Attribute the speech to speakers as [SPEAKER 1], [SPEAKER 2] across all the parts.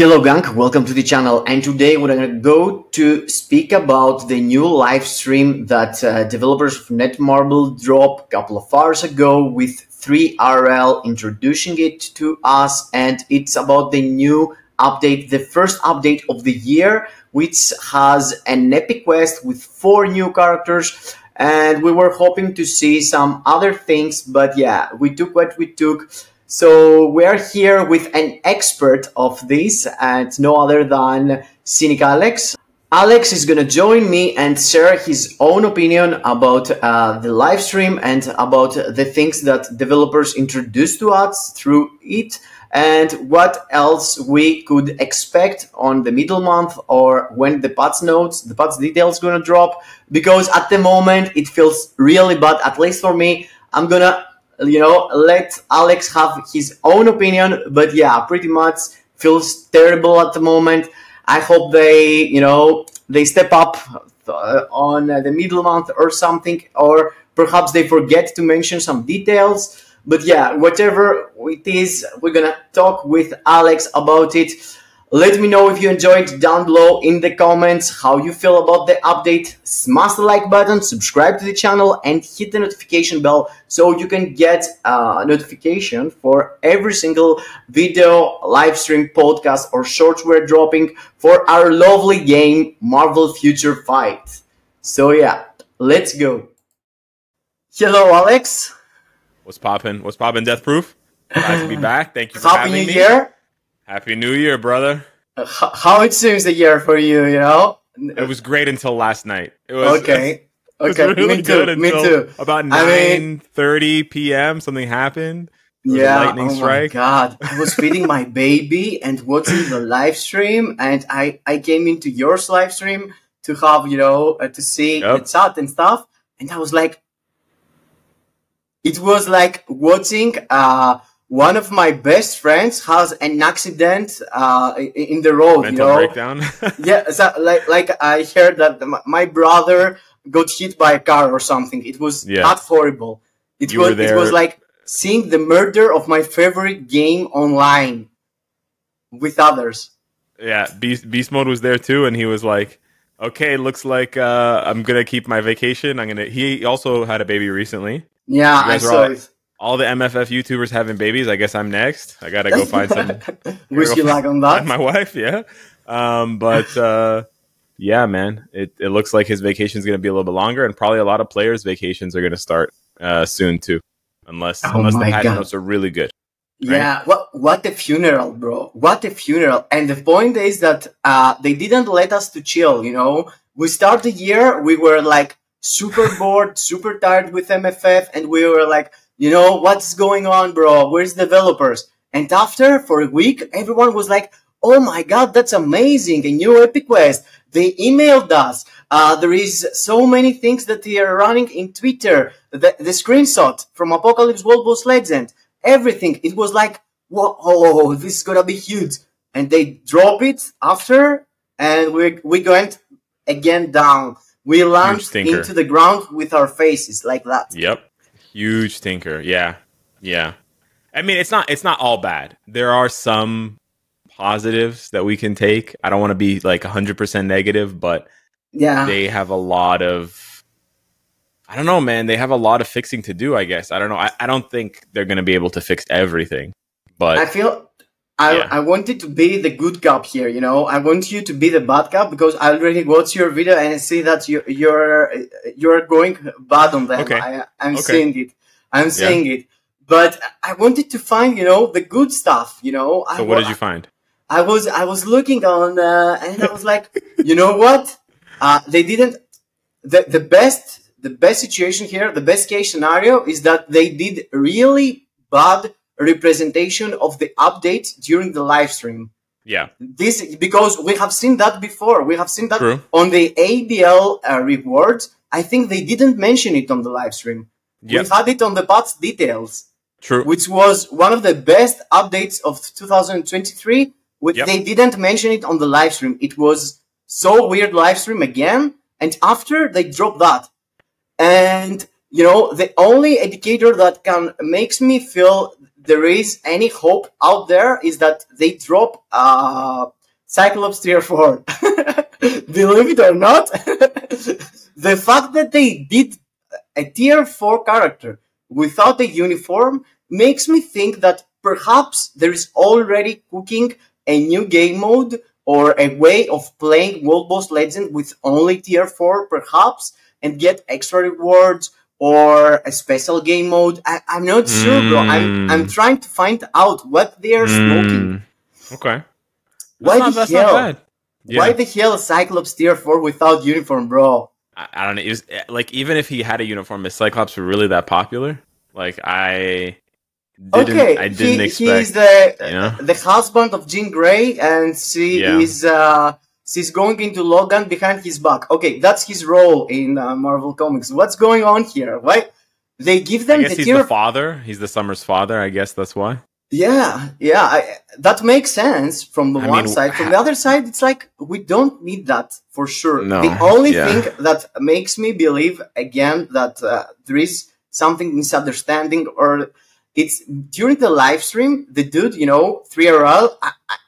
[SPEAKER 1] Hello gang, welcome to the channel, and today we're going to go to speak about the new live stream that developers of Netmarble dropped a couple of hours ago with 3RL introducing it to us, and it's about the new update, the first update of the year, which has an epic quest with 4 new characters, and we were hoping to see some other things, but yeah, we took what we took. So we're here with an expert of this, and no other than Cynic Alex. Alex is gonna join me and share his own opinion about the live stream and about the things that developers introduced to us through it, and what else we could expect on the middle month or when the patch notes, the patch details gonna drop. Because at the moment it feels really bad, at least for me. I'm gonna let Alex have his own opinion, but yeah, pretty much feels terrible at the moment. I hope they, they step up on the middle month or something, or perhaps they forget to mention some details. But yeah, whatever it is, we're gonna talk with Alex about it. Let me know if you enjoyed down below in the comments how you feel about the update. Smash the like button, subscribe to the channel, and hit the notification bell so you can get a notification for every single video, live stream, podcast, or shorts we're dropping for our lovely game, Marvel Future Fight. So yeah, let's go. Hello, Alex.
[SPEAKER 2] What's poppin'? What's poppin', Deathproof? Nice to be back. Thank you for having me.
[SPEAKER 1] Happy New Year.
[SPEAKER 2] Happy New Year, brother.
[SPEAKER 1] How it seems a year for you,
[SPEAKER 2] It was great until last night. It was
[SPEAKER 1] okay.
[SPEAKER 2] It was really
[SPEAKER 1] me
[SPEAKER 2] good
[SPEAKER 1] too.
[SPEAKER 2] until
[SPEAKER 1] Me too.
[SPEAKER 2] About 9:30 p.m. Something happened.
[SPEAKER 1] Yeah.
[SPEAKER 2] A lightning strike.
[SPEAKER 1] My God, I was feeding my baby and watching the live stream, and I came into yours live stream to have to see the chat and stuff, and I was like, it was like watching one of my best friends has an accident in the road.
[SPEAKER 2] Mental breakdown.
[SPEAKER 1] Yeah, so like I heard that my brother got hit by a car or something. It was that horrible. It was like seeing the murder of my favorite game online with others.
[SPEAKER 2] Yeah, Beast Mode was there too, and he was like, "Okay, looks like I'm gonna keep my vacation. He also had a baby recently.
[SPEAKER 1] Yeah, I saw it.
[SPEAKER 2] All the MFF YouTubers having babies. I guess I'm next. I gotta go find some.
[SPEAKER 1] Wish you luck on that.
[SPEAKER 2] My wife, yeah. Yeah, man. It looks like his vacation is gonna be a little bit longer, and probably a lot of players' vacations are gonna start soon too, unless the patch notes are really good. Right?
[SPEAKER 1] Yeah. What a funeral, bro! What a funeral! And the point is that they didn't let us to chill. We start the year, we were like super bored, super tired with MFF, and we were like, what's going on, bro? Where's developers? And after, for a week, everyone was like, oh my God, that's amazing. A new epic quest. They emailed us. There is so many things that they are running in Twitter. The screenshot from Apocalypse World Boss Legend. Everything. It was like, whoa, this is gonna be huge. And they drop it after, and we went again down. We launched into the ground with our faces like that.
[SPEAKER 2] Yep. Huge stinker. Yeah. Yeah. I mean, it's not all bad. There are some positives that we can take. I don't want to be like 100% negative, but yeah, they have a lot of, I don't know, man. They have a lot of fixing to do, I guess. I don't know. I don't think they're going to be able to fix everything, but
[SPEAKER 1] I feel I wanted to be the good cop here, I want you to be the bad cop because I already watched your video and I see that you're going bad on them.
[SPEAKER 2] Okay.
[SPEAKER 1] I'm seeing it. I'm seeing it. But I wanted to find, the good stuff,
[SPEAKER 2] So what did you find?
[SPEAKER 1] I was looking on and I was like, you know what? They didn't. The best situation here, the best case scenario is that they did really bad representation of the update during the live stream.
[SPEAKER 2] Yeah.
[SPEAKER 1] Because we have seen that before. We have seen that on the ABL rewards. I think they didn't mention it on the live stream. Yep. We had it on the patch details.
[SPEAKER 2] True.
[SPEAKER 1] Which was one of the best updates of 2023. They didn't mention it on the live stream. It was so weird live stream again. And after they dropped that. And the only indicator that makes me feel there is any hope out there is that they drop Cyclops tier 4. Believe it or not, the fact that they did a tier 4 character without a uniform makes me think that perhaps there is already cooking a new game mode or a way of playing World Boss Legend with only tier 4 perhaps and get extra rewards or a special game mode. I'm not sure, bro. I'm trying to find out what they are smoking.
[SPEAKER 2] Okay.
[SPEAKER 1] That's not bad. Yeah. Why the hell Cyclops tier 4 without uniform, bro?
[SPEAKER 2] I don't know. It was like, even if he had a uniform, is Cyclops really that popular? Like, I didn't expect.
[SPEAKER 1] He's the husband of Jean Grey, and she's going into Logan behind his back. Okay, that's his role in Marvel Comics. What's going on here? Why they give them?
[SPEAKER 2] I guess he's the father. He's the Summer's father. I guess that's why.
[SPEAKER 1] Yeah, that makes sense from the one side. From the other side, it's like, we don't need that for sure.
[SPEAKER 2] No,
[SPEAKER 1] the only thing that makes me believe again that there is something misunderstanding, or it's during the live stream, the dude, 3RL,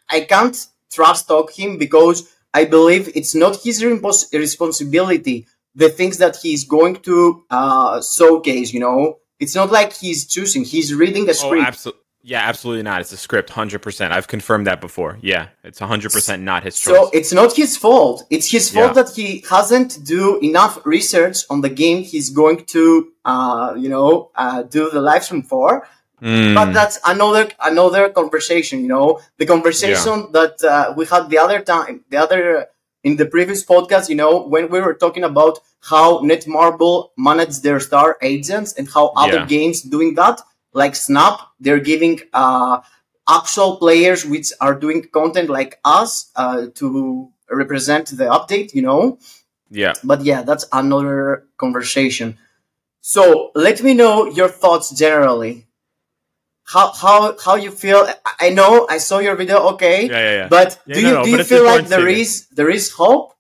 [SPEAKER 1] I can't trust talk him because I believe it's not his responsibility, the things that he's going to showcase, It's not like he's choosing, he's reading a script.
[SPEAKER 2] Absolutely. Yeah, absolutely not. It's a script, 100%. I've confirmed that before. Yeah, it's 100% not his choice.
[SPEAKER 1] So it's not his fault. It's his fault that he hasn't do enough research on the game he's going to, do the live stream for. But that's another conversation. The conversation that we had the other time, in the previous podcast. When we were talking about how Netmarble managed their star agents and how other games doing that. Like Snap, they're giving actual players which are doing content like us to represent the update,
[SPEAKER 2] Yeah.
[SPEAKER 1] But yeah, that's another conversation. So let me know your thoughts generally. How you feel? I know I saw your video, okay.
[SPEAKER 2] Yeah.
[SPEAKER 1] But do you feel like there is hope?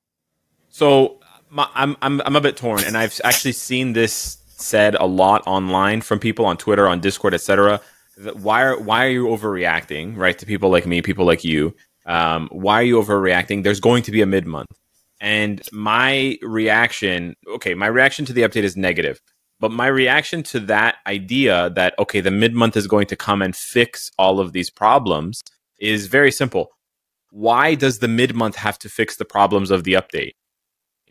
[SPEAKER 2] So I'm a bit torn, and I've actually seen this said a lot online from people on Twitter, on Discord, etc. Why are you overreacting, right? To people like me, people like you. Why are you overreacting? There's going to be a mid-month. And my reaction to the update is negative. But my reaction to that idea that, okay, the mid-month is going to come and fix all of these problems is very simple. Why does the mid-month have to fix the problems of the update?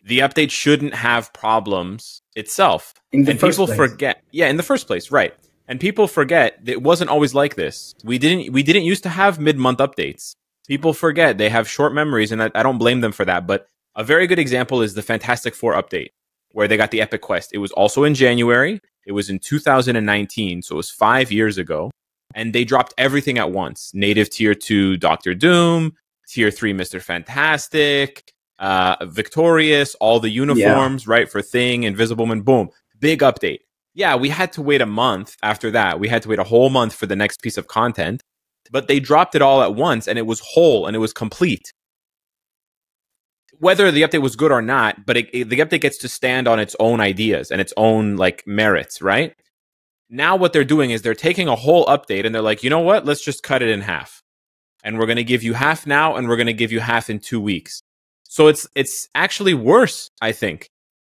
[SPEAKER 2] The update shouldn't have problems itself.
[SPEAKER 1] In the first place.
[SPEAKER 2] Forget. Yeah, in the first place, right. And people forget that it wasn't always like this. We didn't used to have mid-month updates. People forget. They have short memories, and I don't blame them for that. But a very good example is the Fantastic Four update, where they got the Epic Quest. It was also in January. It was in 2019, so it was 5 years ago. And they dropped everything at once. Native Tier 2 Doctor Doom, Tier 3 Mr. Fantastic, Victorious, all the uniforms, right, for Thing, Invisible Man, boom. Big update. Yeah, we had to wait a month after that. We had to wait a whole month for the next piece of content. But they dropped it all at once, and it was whole, and it was complete. Whether the update was good or not, but the update gets to stand on its own ideas and its own, merits, right? Now what they're doing is they're taking a whole update, and they're like, you know what? Let's just cut it in half. And we're going to give you half now, and we're going to give you half in 2 weeks. So it's actually worse, I think.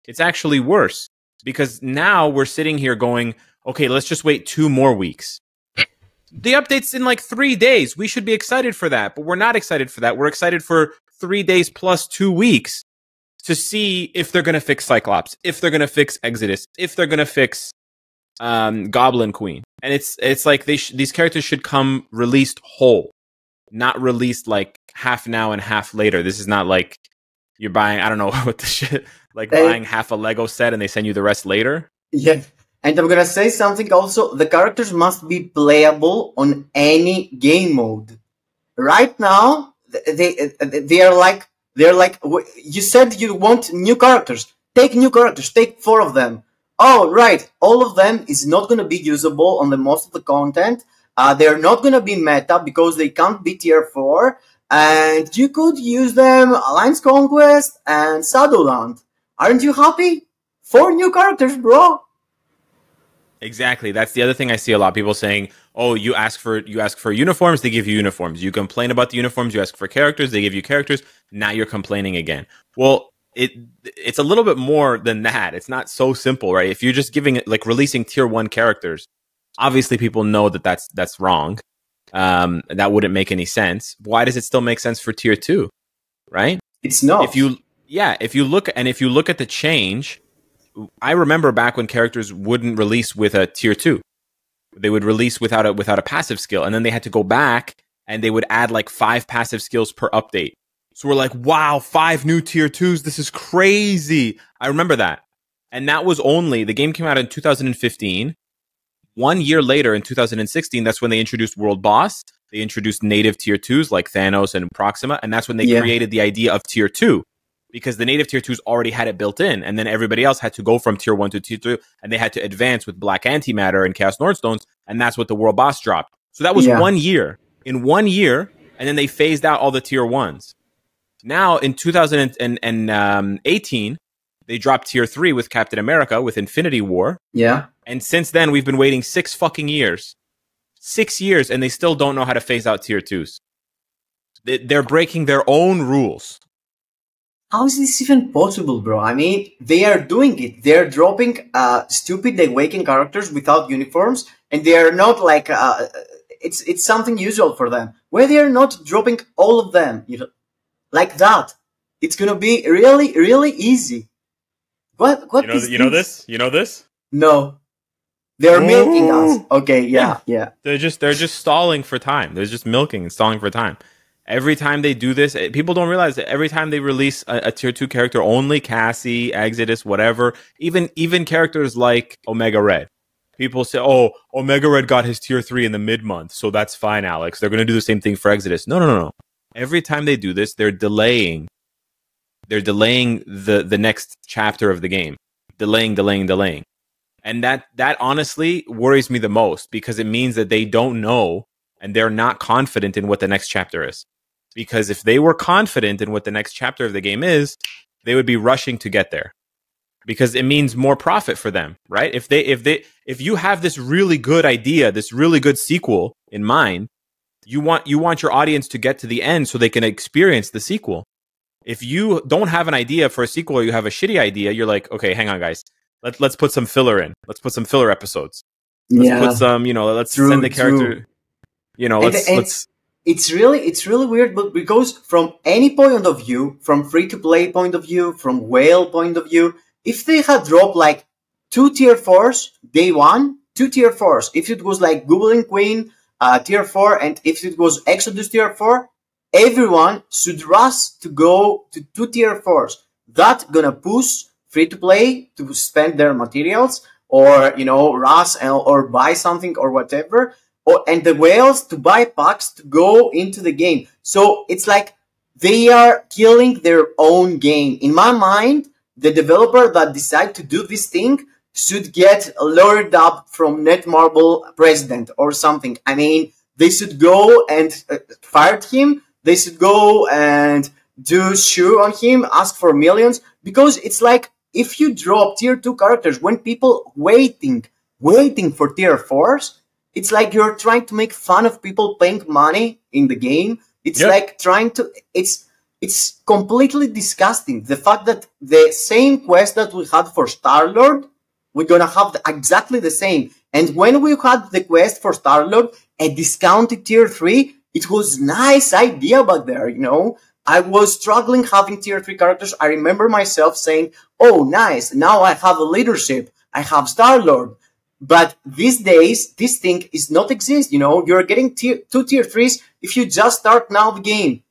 [SPEAKER 2] It's actually worse. Because now we're sitting here going, okay, let's just wait 2 more weeks. The update's in 3 days. We should be excited for that, but we're not excited for that. We're excited for 3 days plus 2 weeks to see if they're going to fix Cyclops, if they're going to fix Exodus, if they're going to fix Goblin Queen. And it's like these characters should come released whole, not released half now and half later. This is not like you're buying, I don't know what the shit, buying half a Lego set and they send you the rest later. Yeah.
[SPEAKER 1] And I'm gonna say something also. The characters must be playable on any game mode. Right now, they're like you said you want new characters. Take new characters. Take 4 of them. Oh, right. All of them is not gonna be usable on the most of the content. They're not gonna be meta because they can't be tier 4. And you could use them Alliance Conquest and Shadowland. Aren't you happy? 4 new characters, bro.
[SPEAKER 2] Exactly. That's the other thing I see a lot of people saying, "Oh, you ask for uniforms, they give you uniforms. You complain about the uniforms, you ask for characters, they give you characters. Now you're complaining again." Well, it's a little bit more than that. It's not so simple, right? If you're just giving it like releasing tier 1 characters, obviously people know that that's wrong. That wouldn't make any sense. Why does it still make sense for tier 2, right?
[SPEAKER 1] It's not.
[SPEAKER 2] If you look at the change, I remember back when characters wouldn't release with a tier 2. They would release without a passive skill, and then they had to go back and they would add like 5 passive skills per update. So we're like, wow, 5 new tier 2s. This is crazy. I remember that. And that was the game came out in 2015. 1 year later in 2016, that's when they introduced World Boss. They introduced native tier 2s like Thanos and Proxima. And that's when they created the idea of tier 2. Because the native tier 2s already had it built in, and then everybody else had to go from tier 1 to tier 2, and they had to advance with Black Antimatter and Chaos Nordstones, and that's what the World Boss dropped. So that was 1 year. In 1 year, and then they phased out all the tier 1s. Now, in 2018, they dropped tier 3 with Captain America, with Infinity War.
[SPEAKER 1] Yeah.
[SPEAKER 2] And since then, we've been waiting 6 fucking years. 6 years, and they still don't know how to phase out tier 2s. They're breaking their own rules.
[SPEAKER 1] How is this even possible, bro? I mean, they are doing it. They're dropping stupid Awakened characters without uniforms, and they are not like it's something usual for them. Where they are not dropping all of them, like that. It's gonna be really, really easy. What
[SPEAKER 2] you know this? You know this?
[SPEAKER 1] No. They're milking us. Okay, yeah.
[SPEAKER 2] They're just stalling for time. They're just milking and stalling for time. Every time they do this, people don't realize that every time they release a tier 2 character, only Cassie, Exodus, whatever, even characters like Omega Red. People say, "Oh, Omega Red got his tier 3 in the mid-month, so that's fine, Alex. They're going to do the same thing for Exodus." No. Every time they do this, they're delaying the next chapter of the game. Delaying. And that honestly worries me the most, because it means that they don't know and they're not confident in what the next chapter is. Because if they were confident in what the next chapter of the game is, they would be rushing to get there. Because it means more profit for them, right? If you have this really good idea, this really good sequel in mind, you want your audience to get to the end so they can experience the sequel. If you don't have an idea for a sequel, or you have a shitty idea, you're like, okay, hang on, guys. Let's put some filler in. Let's put some filler episodes. Let's put some, let's send the character. Let's.
[SPEAKER 1] It's really weird, but because from any point of view, from free-to-play point of view, from whale point of view, if they had dropped like 2 tier 4s day 1, 2 tier 4s, if it was like Goblin Queen tier 4, and if it was Exodus tier 4, everyone should rush to go to 2 tier 4s. That's gonna push free-to-play to spend their materials, or rush or buy something or whatever. And the whales to buy packs to go into the game. So it's like they are killing their own game. In my mind, the developer that decide to do this thing should get lured up from Netmarble president or something. I mean, they should go and fire him. They should go and do sue on him, ask for millions. Because it's like, if you drop tier 2 characters when people waiting for tier 4s, it's like you're trying to make fun of people paying money in the game. It's like trying to... It's completely disgusting. The fact that the same quest that we had for Star-Lord, we're gonna have exactly the same. And when we had the quest for Star-Lord, a discounted tier 3, it was nice idea back there, I was struggling having tier 3 characters. I remember myself saying, "Oh, nice, now I have a leadership. I have Star-Lord." But these days, this thing is not exist, You're getting 2 tier 3s if you just start now the game.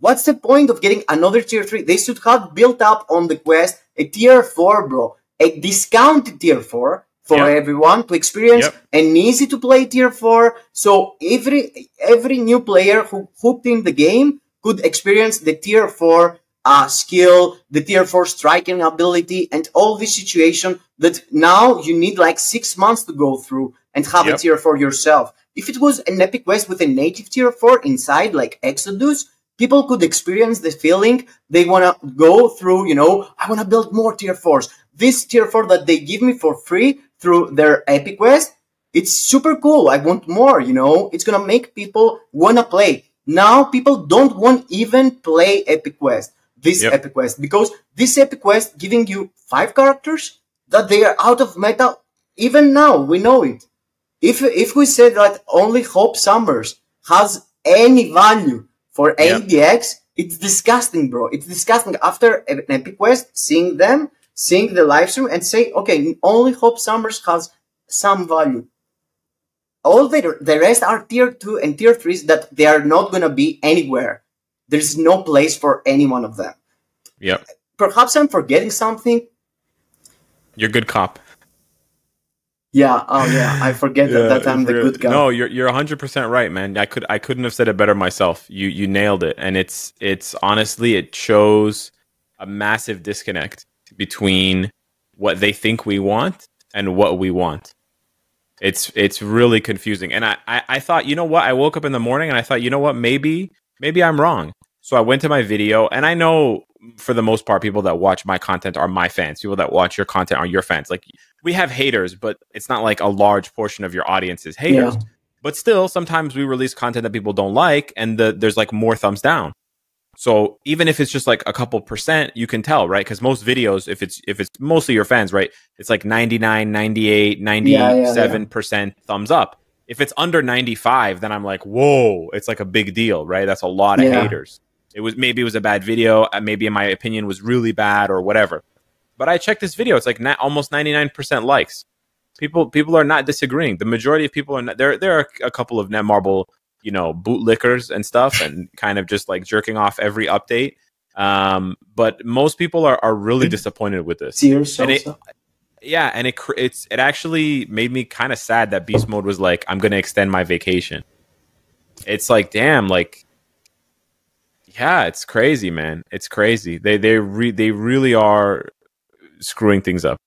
[SPEAKER 1] What's the point of getting another tier 3? They should have built up on the quest a tier 4, bro. A discounted tier 4 for everyone to experience an easy-to-play tier 4. So every new player who hooked in the game could experience the tier 4 skill, the tier 4 striking ability, and all this situation that now you need like 6 months to go through and have a tier 4 yourself. If it was an epic quest with a native tier 4 inside, like Exodus, people could experience the feeling they want to go through, I want to build more tier 4s. This tier 4 that they give me for free through their Epic Quest, it's super cool. I want more, you know? It's gonna make people wanna play. Now people don't want even play Epic Quest, this Epic Quest, because this Epic Quest giving you 5 characters that they are out of meta. Even now, we know it. If we say that only Hope Summers has any value for ADX, it's disgusting, bro. It's disgusting. After an Epic Quest, seeing them, seeing the live stream, and say, okay, only Hope Summers has some value. All the rest are tier 2 and tier 3s that they are not going to be anywhere. There's no place for any one of them.
[SPEAKER 2] Yep.
[SPEAKER 1] Perhaps I'm forgetting something.
[SPEAKER 2] You're good cop.
[SPEAKER 1] Yeah, oh yeah, I forget that I'm the good guy.
[SPEAKER 2] No, you're 100% right, man. I couldn't have said it better myself. You nailed it, and it's honestly, it shows a massive disconnect between what they think we want and what we want. It's really confusing, and I thought, you know what? I woke up in the morning and I thought, you know what? Maybe I'm wrong. So I went to my video, and I know for the most part, people that watch my content are my fans. People that watch your content are your fans. Like, we have haters, but it's not like a large portion of your audience is haters. Yeah. But still, sometimes we release content that people don't like, and there's like more thumbs down. So even if it's just like a couple percent, you can tell, right? Because most videos, if it's mostly your fans, right, it's like 99, 98, 97% thumbs up. If it's under 95, then I'm like, whoa, it's like a big deal, right? That's a lot of haters. Maybe it was a bad video. Maybe in my opinion was really bad or whatever. But I checked this video. It's like almost 99% likes. People are not disagreeing. The majority of people are not. There are a couple of Netmarble, you know, bootlickers and stuff, and kind of just like jerking off every update. But most people are really disappointed with this. And it actually made me kind of sad that Beast Mode was like, I'm going to extend my vacation. It's like, damn, like, yeah, it's crazy, man. It's crazy. They really are screwing things up.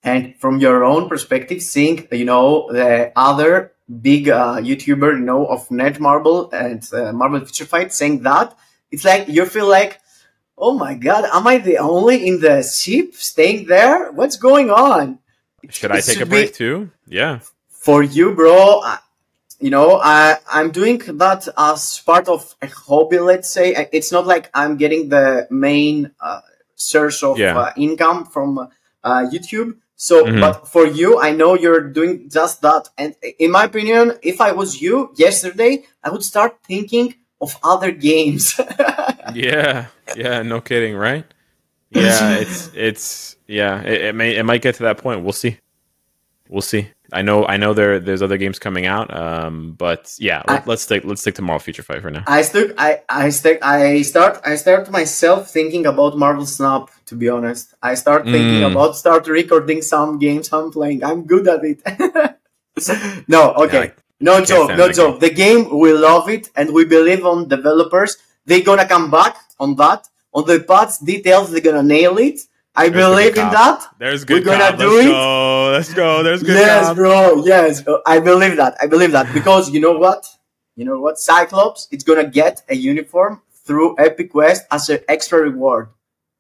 [SPEAKER 1] And from your own perspective, seeing, you know, the other big YouTuber, you know, of Netmarble and Marvel Future Fight saying that, it's like you feel like, oh my God, am I the only in the ship staying there? What's going on?
[SPEAKER 2] Should I take a break too? Yeah.
[SPEAKER 1] For you, bro, you know, I'm doing that as part of a hobby, let's say. It's not like I'm getting the main source of income from YouTube. So, but for you, I know you're doing just that. And in my opinion, if I was you yesterday, I would start thinking of other games.
[SPEAKER 2] Yeah, no kidding, right? Yeah, it might get to that point. We'll see. I know there's other games coming out, but yeah, let's stick to Marvel Future Fight for now.
[SPEAKER 1] I start myself thinking about Marvel Snap. To be honest, I start thinking about recording some games I'm playing. I'm good at it. No, okay, no joke. The game, we love it, and we believe on developers. They're gonna come back on that. On the parts details, they're gonna nail it. I believe in that.
[SPEAKER 2] There's good.
[SPEAKER 1] We're gonna do it.
[SPEAKER 2] Let's go. There's good.
[SPEAKER 1] Yes, bro. Yes, I believe that. Because you know what? Cyclops, it's gonna get a uniform through Epic Quest as an extra reward.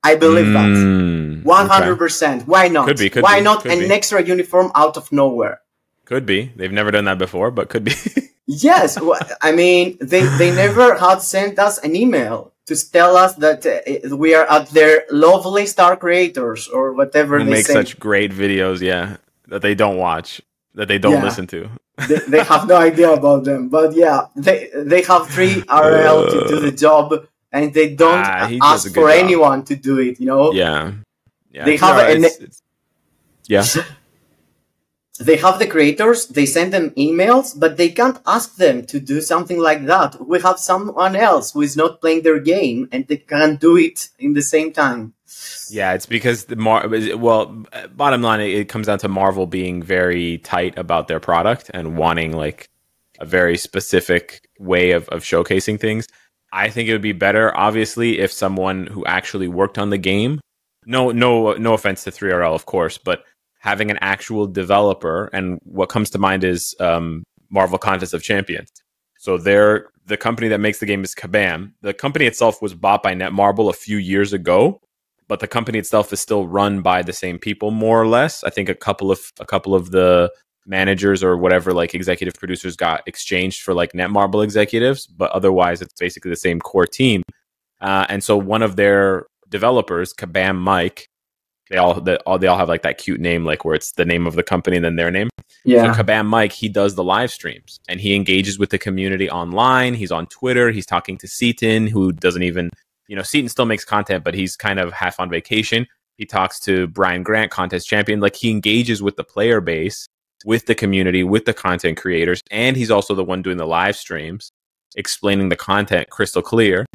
[SPEAKER 1] I believe that. 100%. Why not?
[SPEAKER 2] Could be.
[SPEAKER 1] Why not an extra uniform out of nowhere?
[SPEAKER 2] Could be. They've never done that before, but could be.
[SPEAKER 1] Yes. I mean, they never had sent us an email to tell us that we are at their lovely star creators or whatever
[SPEAKER 2] they make such great videos, that they don't watch, that they don't listen to.
[SPEAKER 1] they have no idea about them, but they have 3 RL to do the job, and they don't ask for anyone to do it. You know?
[SPEAKER 2] Yeah.
[SPEAKER 1] They have They have the creators, they send them emails, but they can't ask them to do something like that. We have someone else who is not playing their game, and they can't do it in the same time.
[SPEAKER 2] Yeah, it's because bottom line, it comes down to Marvel being very tight about their product and wanting like a very specific way of showcasing things. I think it would be better, obviously, if someone who actually worked on the game, no offense to 3RL, of course, but having an actual developer, and what comes to mind is Marvel Contest of Champions. So the company that makes the game is Kabam. The company itself was bought by Netmarble a few years ago, but the company itself is still run by the same people, more or less. I think a couple of the managers or whatever, like executive producers, got exchanged for like Netmarble executives, but otherwise it's basically the same core team. And so one of their developers, Kabam Mike, they all have like that cute name, like where it's the name of the company and then their name.
[SPEAKER 1] Yeah.
[SPEAKER 2] So Kabam Mike, he does the live streams and he engages with the community online. He's on Twitter. He's talking to Seaton, who doesn't even, Seaton still makes content, but he's kind of half on vacation. He talks to Brian Grant, contest champion. Like, he engages with the player base, with the community, with the content creators, and he's also the one doing the live streams, explaining the content crystal clear.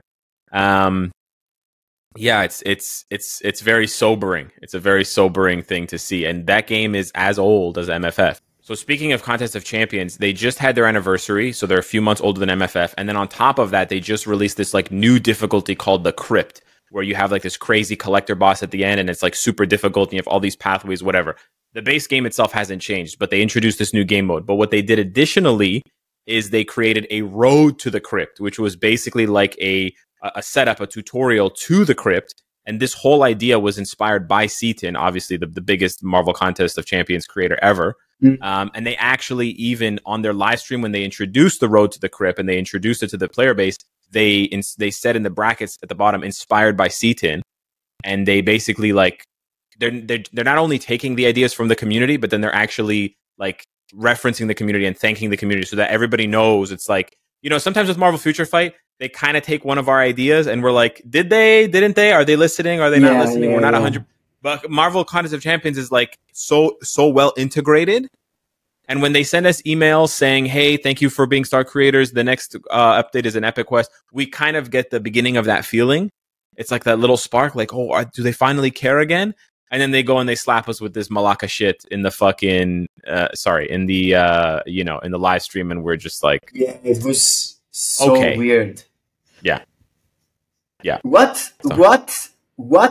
[SPEAKER 2] Yeah, it's very sobering. It's a very sobering thing to see, and that game is as old as MFF. So speaking of Contest of Champions, they just had their anniversary, so they're a few months older than MFF, and then on top of that, they just released this like new difficulty called the Crypt, where you have like this crazy collector boss at the end, and it's like super difficult, and you have all these pathways, whatever. The base game itself hasn't changed, but they introduced this new game mode. But what they did additionally is they created a road to the Crypt, which was basically like a setup, a tutorial to the Crypt. And this whole idea was inspired by Seaton, obviously the biggest Marvel Contest of Champions creator ever. And they actually, even on their live stream, when they introduced the road to the Crypt and they introduced it to the player base, they said in the brackets at the bottom, inspired by Seaton. And they basically like, they're not only taking the ideas from the community, but then they're actually like referencing the community and thanking the community so that everybody knows. It's like, sometimes with Marvel Future Fight, they kind of take one of our ideas and we're like, did they, didn't they? Are they listening? Are they not listening? We're not 100. But Marvel Contest of Champions is like so well integrated. And when they send us emails saying, hey, thank you for being star creators, the next update is an Epic Quest, we kind of get the beginning of that feeling. It's like that little spark, like, oh, do they finally care again? And then they go and they slap us with this Malacca shit in the fucking, in the, in the live stream. And we're just like,
[SPEAKER 1] yeah, it was so weird.
[SPEAKER 2] Yeah. Yeah.
[SPEAKER 1] What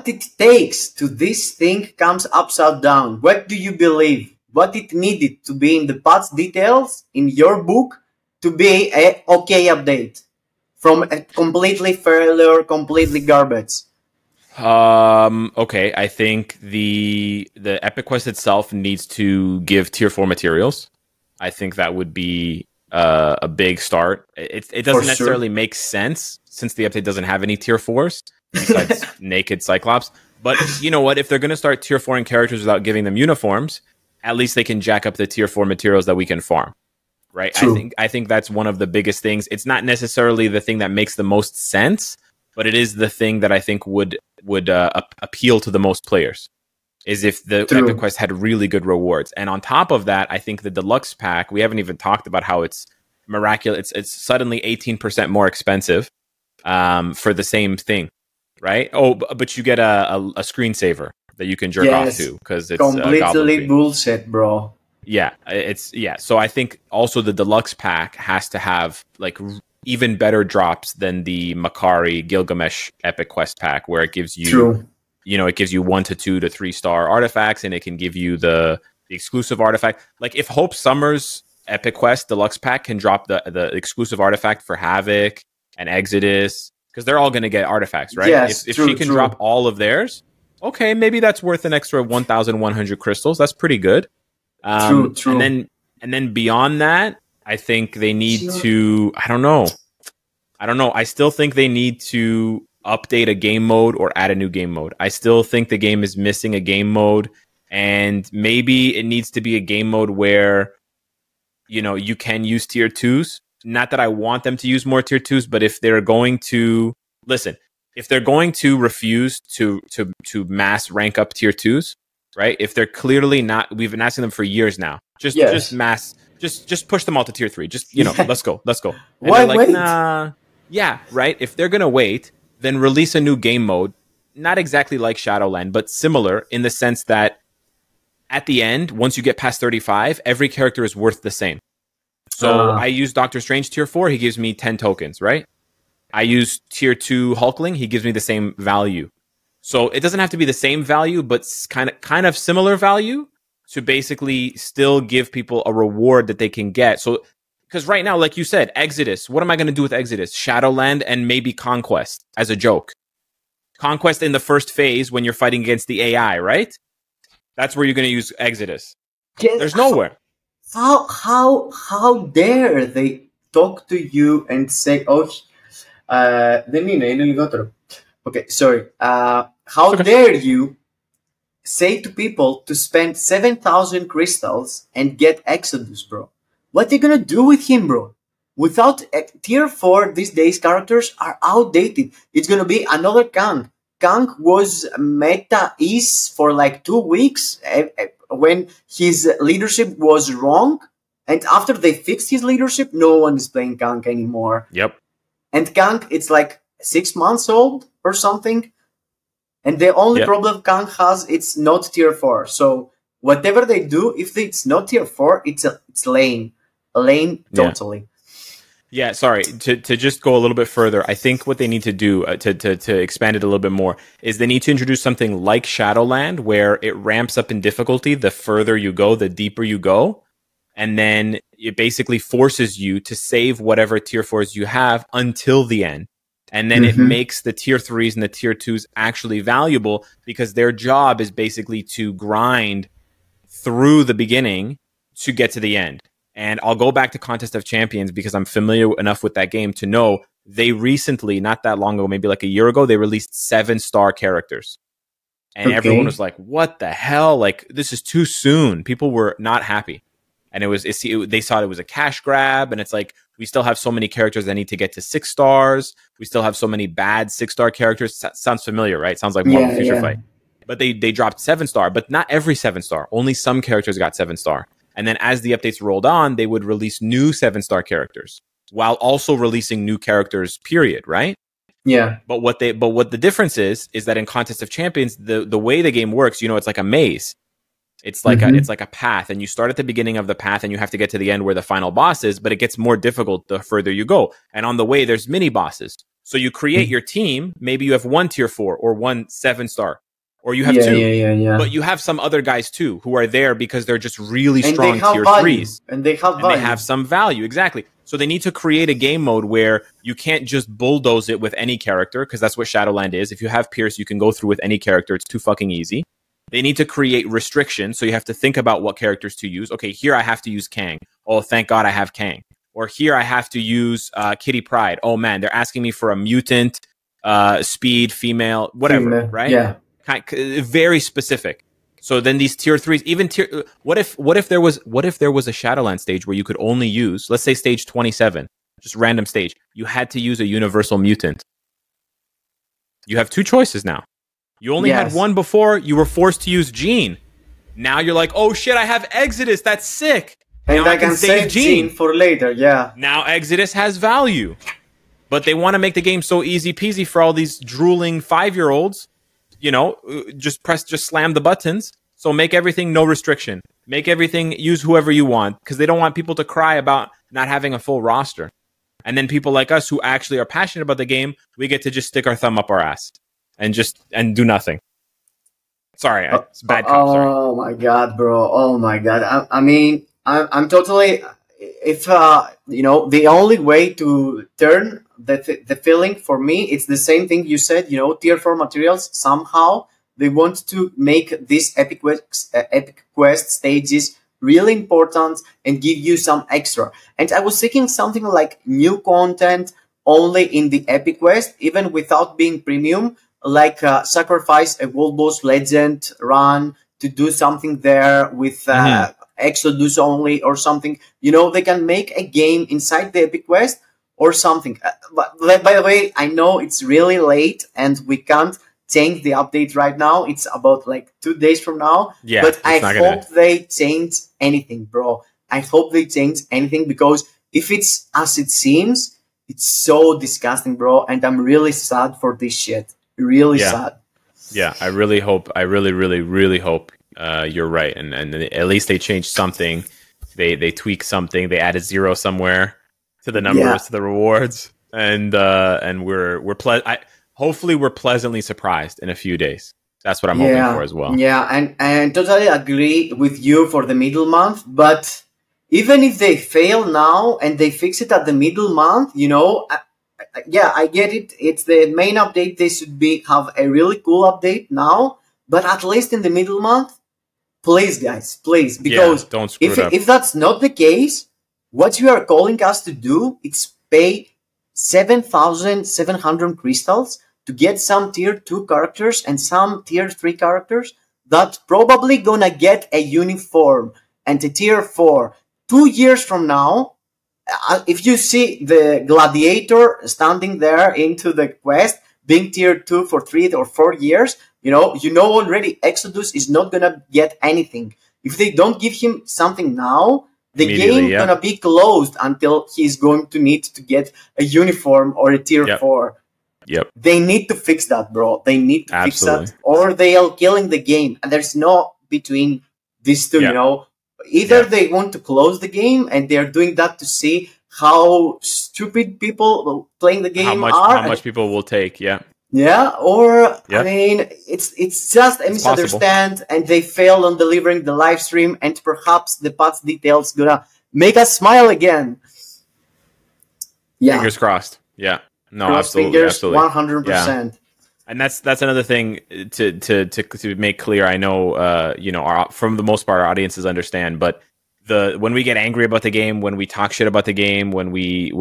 [SPEAKER 1] it takes to this thing comes upside down. What do you believe? What it needed to be in the patch details in your book to be a okay update from a completely failure, completely garbage?
[SPEAKER 2] Okay, I think the Epic Quest itself needs to give tier 4 materials. I think that would be a big start. It doesn't necessarily make sense since the update doesn't have any tier 4s besides Naked Cyclops. But you know what? If they're going to start tier 4 in characters without giving them uniforms, at least they can jack up the tier 4 materials that we can farm. Right? True. I think that's one of the biggest things. It's not necessarily the thing that makes the most sense, but it is the thing that I think would appeal to the most players, is if the Epic Quest had really good rewards. And on top of that, I think the deluxe pack, we haven't even talked about how it's miraculous. It's suddenly 18% more expensive for the same thing, right? Oh, but you get a screensaver that you can jerk off to because it's
[SPEAKER 1] completely bullshit, bro.
[SPEAKER 2] Yeah, So I think also the deluxe pack has to have like even better drops than the Makari Gilgamesh Epic Quest pack, where it gives you, it gives you 1 to 2 to 3 star artifacts, and it can give you the exclusive artifact. Like if Hope Summers Epic Quest Deluxe pack can drop the exclusive artifact for Havoc and Exodus, because they're all going to get artifacts, right?
[SPEAKER 1] Yes,
[SPEAKER 2] if she can drop all of theirs, okay, maybe that's worth an extra 1,100 crystals. That's pretty good. True. And then beyond that, I think they need to, I don't know. I still think they need to update a game mode or add a new game mode. I still think the game is missing a game mode, and maybe it needs to be a game mode where, you can use tier 2s. Not that I want them to use more tier 2s, but if they're going to, if they're going to refuse to mass rank up tier 2s, right? If they're clearly not, we've been asking them for years now, just push them all to tier 3. Just, let's go. And
[SPEAKER 1] why
[SPEAKER 2] like,
[SPEAKER 1] wait?
[SPEAKER 2] Nah. Yeah, right. If they're going to wait, then release a new game mode. Not exactly like Shadowland, but similar in the sense that at the end, once you get past 35, every character is worth the same. So I use Doctor Strange tier 4. He gives me 10 tokens, right? I use tier 2 Hulkling. He gives me the same value. So it doesn't have to be the same value, but kind of similar value to basically still give people a reward that they can get. So, because right now, like you said, Exodus, what am I going to do with Exodus? Shadowland and maybe Conquest as a joke. Conquest in the first phase when you're fighting against the AI, right? That's where you're going to use Exodus.
[SPEAKER 1] Yes,
[SPEAKER 2] There's nowhere.
[SPEAKER 1] How dare they talk to you and say, oh, okay, sorry. How dare you say to people to spend 7,000 crystals and get Exodus, bro? What are you gonna do with him, bro? Without tier 4 these days, characters are outdated. It's gonna be another Kang. Kang was meta is for like 2 weeks when his leadership was wrong, and after they fixed his leadership, no one is playing Kang anymore.
[SPEAKER 2] Yep.
[SPEAKER 1] And Kang, it's like 6 months old or something. And the only problem Kang has, it's not tier 4. So whatever they do, if it's not tier 4, it's lame. Lame totally.
[SPEAKER 2] Yeah, sorry. To just go a little bit further, I think what they need to do to expand it a little bit more is they need to introduce something like Shadowland, where it ramps up in difficulty the further you go, the deeper you go, and then it basically forces you to save whatever tier 4s you have until the end. And then it makes the tier 3s and the tier 2s actually valuable, because their job is basically to grind through the beginning to get to the end. And I'll go back to Contest of Champions because I'm familiar enough with that game to know they recently, not that long ago, maybe like a year ago, they released 7-star characters. And everyone was like, what the hell? Like, this is too soon. People were not happy. And they thought it was a cash grab. And it's like, we still have so many characters that need to get to 6 stars. We still have so many bad 6-star characters. Sounds familiar, right? Sounds like Marvel Future Fight. But they dropped 7-star, but not every 7-star. Only some characters got 7-star. And then as the updates rolled on, they would release new 7-star characters while also releasing new characters, period, right?
[SPEAKER 1] Yeah.
[SPEAKER 2] But what the difference is that in Contest of Champions, the way the game works, it's like a maze. It's like a path, and you start at the beginning of the path and you have to get to the end where the final boss is, but it gets more difficult the further you go. And on the way, there's mini bosses. So you create your team. Maybe you have 1 tier 4 or 1 7-star. Or you have 2, but you have some other guys too who are there because they're just really strong tier 3s.
[SPEAKER 1] And they have
[SPEAKER 2] some value, exactly. So they need to create a game mode where you can't just bulldoze it with any character, because that's what Shadowland is. If you have Pierce, you can go through with any character. It's too fucking easy. They need to create restrictions, so you have to think about what characters to use. Okay, here I have to use Kang. Oh, thank God I have Kang. Or here I have to use Kitty Pryde. Oh man, they're asking me for a mutant, speed, female, whatever, right?
[SPEAKER 1] Yeah.
[SPEAKER 2] Very specific. So then these tier 3s, even tier, what if there was a Shadowland stage where you could only use, let's say stage 27, just random stage, you had to use a universal mutant. You have 2 choices now. You only had 1 before. You were forced to use Jean. Now you're like, oh shit, I have Exodus. That's sick.
[SPEAKER 1] And I can save Jean for later. Yeah.
[SPEAKER 2] Now Exodus has value, but they want to make the game so easy peasy for all these drooling 5-year-olds. Just slam the buttons. So make everything no restriction. Make everything use whoever you want, because they don't want people to cry about not having a full roster. And then people like us who actually are passionate about the game, we get to just stick our thumb up our ass and do nothing. Sorry, it's bad cop. Sorry.
[SPEAKER 1] Oh my God, bro. Oh my God. I mean, I'm totally, if, the only way to turn the feeling for me, it's the same thing you said, tier 4 materials, somehow they want to make these epic quest stages really important and give you some extra. And I was thinking something like new content only in the epic quest, even without being premium, like sacrifice a world boss legend run to do something there with Exodus only or something. They can make a game inside the epic quest or something. But by the way, I know it's really late and we can't change the update right now. It's about like 2 days from now.
[SPEAKER 2] Yeah,
[SPEAKER 1] but I hope they change anything, bro. I hope they change anything, because if it's as it seems, it's so disgusting, bro. And I'm really sad for this shit. Really sad.
[SPEAKER 2] Yeah, I really hope. I really, really, really hope you're right. And at least they changed something. They tweak something. They added 0 somewhere to the numbers, to the rewards, and hopefully we're pleasantly surprised in a few days. That's what I'm hoping for as well.
[SPEAKER 1] Yeah, and totally agree with you for the middle month. But even if they fail now and they fix it at the middle month, yeah, I get it. It's the main update. They should have a really cool update now, but at least in the middle month, please, guys, please, because
[SPEAKER 2] don't screw it up.
[SPEAKER 1] if that's not the case, what you are calling us to do is pay 7,700 crystals to get some tier 2 characters and some tier 3 characters that probably gonna get a uniform and a tier 4 2 years from now. If you see the gladiator standing there into the quest being tier 2 for 3 or 4 years, you know already Exodus is not gonna get anything. If they don't give him something now, the game gonna be closed until he's going to need to get a uniform or a tier 4.
[SPEAKER 2] Yep.
[SPEAKER 1] They need to fix that, bro. They need to fix that, or they are killing the game. And there's no between these two, you know. Either they want to close the game and they're doing that to see how stupid people playing the game are.
[SPEAKER 2] How much people will take,
[SPEAKER 1] Yeah, or I mean, it's just a misunderstand, and they failed on delivering the live stream, and perhaps the patch details gonna make us smile again. Yeah,
[SPEAKER 2] fingers crossed. Yeah, no,
[SPEAKER 1] cross
[SPEAKER 2] absolutely,
[SPEAKER 1] fingers,
[SPEAKER 2] absolutely,
[SPEAKER 1] 100%.
[SPEAKER 2] And that's another thing to make clear. I know, you know, from the most part, our audiences understand, but when we get angry about the game, when we talk shit about the game, when we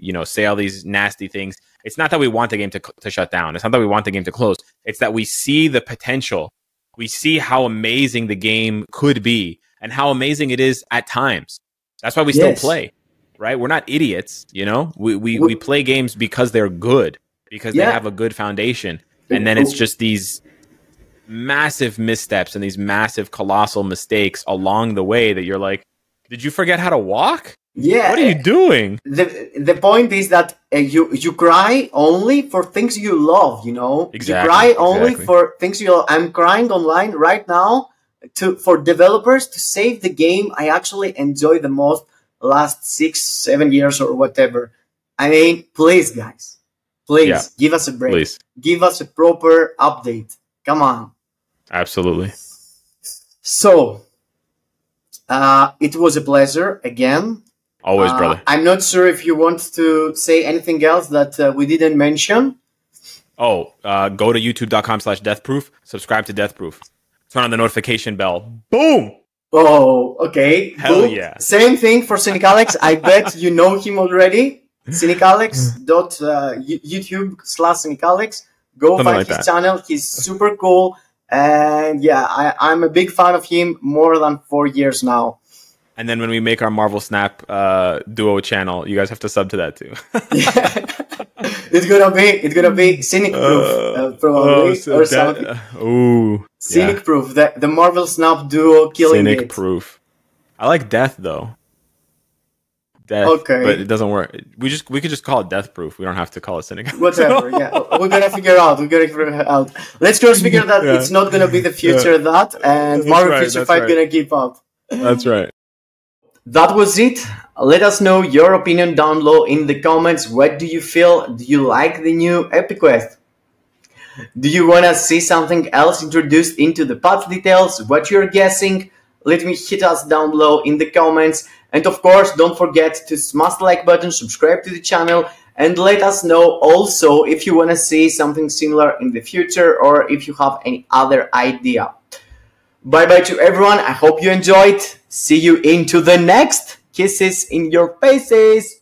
[SPEAKER 2] you know say all these nasty things, it's not that we want the game to shut down. It's not that we want the game to close. It's that we see the potential. We see how amazing the game could be and how amazing it is at times. That's why we still play, right? We're not idiots, you know. We play games because they're good, because they have a good foundation, and then it's just these massive missteps and these massive colossal mistakes along the way that you're like, did you forget how to walk?
[SPEAKER 1] Yeah,
[SPEAKER 2] what are you doing?
[SPEAKER 1] The point is that you cry only for things you love, you know.
[SPEAKER 2] Exactly,
[SPEAKER 1] you cry only for things you love. I'm crying online right now for developers to save the game I actually enjoy the most last 6-7 years or whatever. I mean, please, guys, please give us a break.
[SPEAKER 2] Please.
[SPEAKER 1] Give us a proper update. Come on.
[SPEAKER 2] Absolutely.
[SPEAKER 1] So, it was a pleasure again.
[SPEAKER 2] Always, brother.
[SPEAKER 1] I'm not sure if you want to say anything else that we didn't mention.
[SPEAKER 2] Oh, go to youtube.com/deathproof. Subscribe to Deathproof. Turn on the notification bell. Boom!
[SPEAKER 1] Oh, okay.
[SPEAKER 2] Hell
[SPEAKER 1] Boom.
[SPEAKER 2] yeah.
[SPEAKER 1] Same thing for Cynic Alex. I bet you know him already. CynicAlex.youtube/Cynic Alex. Go find his channel. He's super cool. And yeah, I'm a big fan of him more than 4 years now.
[SPEAKER 2] And then when we make our Marvel Snap duo channel, you guys have to sub to that too.
[SPEAKER 1] It's gonna be Cynic Proof probably or something. Cynic Proof, the Marvel Snap duo killing
[SPEAKER 2] Cynic
[SPEAKER 1] it.
[SPEAKER 2] Proof. I like Death though. Death,
[SPEAKER 1] okay,
[SPEAKER 2] but it doesn't work. We could just call it Deathproof. We don't have to call it Cynic.
[SPEAKER 1] Whatever. Yeah, we're gonna figure out. Let's just figure that it's not gonna be the future that, and Marvel Future Fight gonna keep up.
[SPEAKER 2] That's right.
[SPEAKER 1] That was it. Let us know your opinion down below in the comments. What do you feel? Do you like the new Epic Quest? Do you wanna see something else introduced into the patch details? What you're guessing? Let me hit us down below in the comments. And of course, don't forget to smash the like button, subscribe to the channel, and let us know also if you want to see something similar in the future or if you have any other idea. Bye bye to everyone. I hope you enjoyed. See you into the next. Kisses in your faces.